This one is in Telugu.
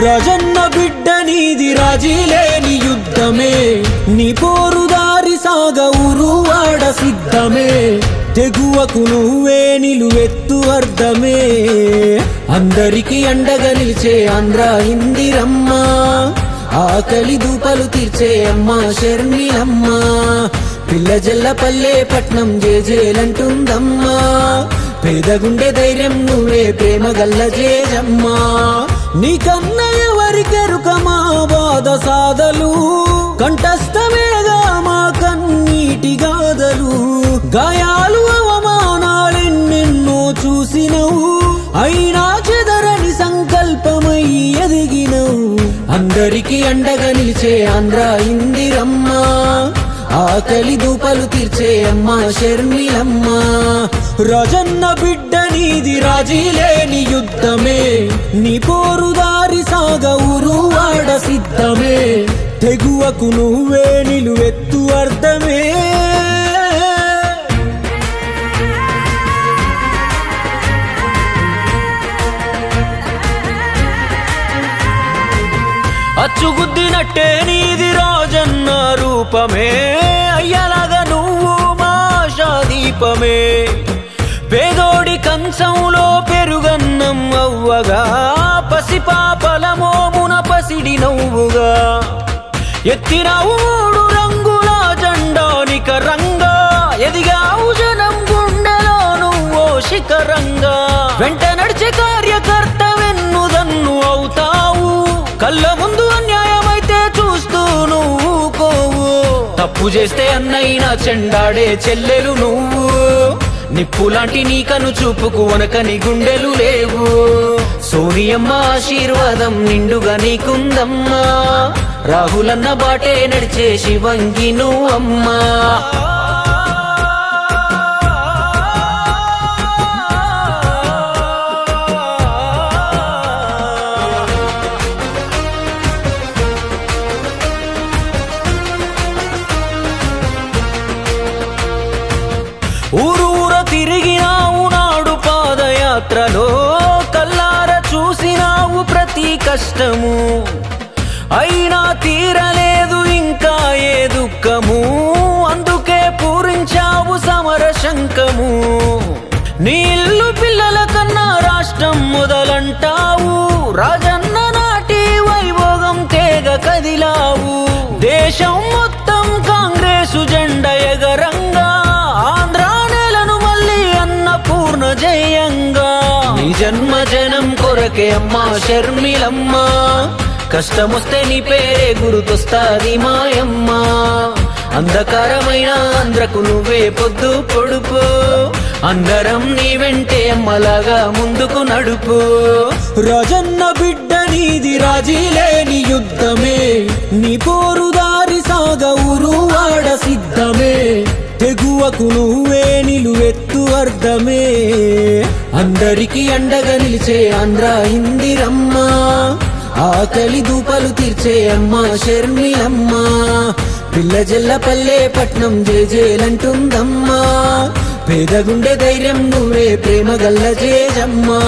రాజన్న బిడ్డ నీది రాజీలేని యుద్ధమే నీ పోరుదారి సాగ ఊరువాడ సిద్ధమే తెగువకు నువ్వే నిలువెత్తు అర్థమే అందరికి అండగా నిలిచే ఆంధ్ర ఇందిరమ్మ ఆకలి దూపలు తీర్చే అమ్మ షర్మిలమ్మ పిల్ల జల్ల పల్లె పట్నం జేజేలంటుందమ్మా పేదగుండె ధైర్యం నువ్వే ప్రేమ గల్ల జేజమ్మా నీకన్న ఎవరికెరుక మా బాధ సాధలు కంఠస్థమేగా మా కన్నీటి గాథలు గాయాలు అవమానాలెన్నెన్నో చూసినవు అయినా చెదరని సంకల్పమై ఎదిగినవు అందరికి అండగా నిలిచే ఆంధ్ర ఇందిరమ్మ ఆకలి దూపలు తీర్చే అమ్మ షర్మిలమ్మ రాజన్న బిడ్డ నీది రాజీలేని యుద్ధమే నీ పోరుదారి సాగ ఊరువాడ సిద్ధమే తెగువకు నువ్వే నిలువెత్తు అర్థమే అచ్చుగుద్దినట్టే నీది రాజన్న రూపమే అయ్యలాగా నువ్వు మా ఆశాదీపమే పేదోడి కంచంలో పెరుగన్నం అవ్వగా పసిపాపల మోమున పసిడి నవ్వుగా ఎత్తినావు 3 రంగుల జెండానిక రంగా ఎదిగావు జనం గుండెలో నువ్వో శిఖరంగా వెంట నడిచే కార్యకర్త వెన్నుదన్ను అవుతావు కళ్ళ ముందు అన్యాయమైతే చూస్తూ నువ్వు కోవు తప్పు చేస్తే అన్నైనా చెండాడే చెల్లెలు నువ్వు నిప్పులాంటి నీ కను చూపుకు వనకని గుండెలు లేవు సోనియమ్మ ఆశీర్వాదం నిండుగా నీకుందమ్మా రాహులన్న బాటే నడిచే శివంగి నువ్వమ్మా ఊరూర తిరిగినావు నాడు పాదయాత్రలో కల్లార చూసినావు ప్రతి కష్టము అయినా తీరలేదు ఇంకా ఏ దుఃఖము అందుకే పూరించావు సమర శంఖము నీ ఇల్లు పిల్లల కన్నా రాష్ట్రం మొదలంటావు రాజన్న నాటి వైభోగం తేగ కదిలావు దేశం మొత్తం కాంగ్రెసు జెండా ఎగరంగా పూర్ణ జయంగా నీ జన్మ జనం కొరకే అమ్మా షర్మిలమ్మ కష్టమొస్తే నీ పేరే గుర్తొస్తాది మాయమ్మ అంధకారమైన ఆంధ్రకు నువ్వే పొద్దు పొడుపు అందరం నీ వెంటే అమ్మలాగా ముందుకు నడుపు రాజన్న బిడ్డ నీది రాజీలేని యుద్ధమే నీ పోరుదారి సాగ ఊరువాడ సిద్ధమే తెగువకు నువ్వే నిలువెత్తు అర్థమే అందరికి అండగా నిలిచే ఆంధ్ర ఇందిరమ్మ ఆకలి దూపలు తీర్చే అమ్మ షర్మిలమ్మ పిల్ల జల్ల పల్లె పట్నం జేజేలంటుందమ్మా పేదగుండె ధైర్యం నువ్వే ప్రేమ గల్ల జేజమ్మా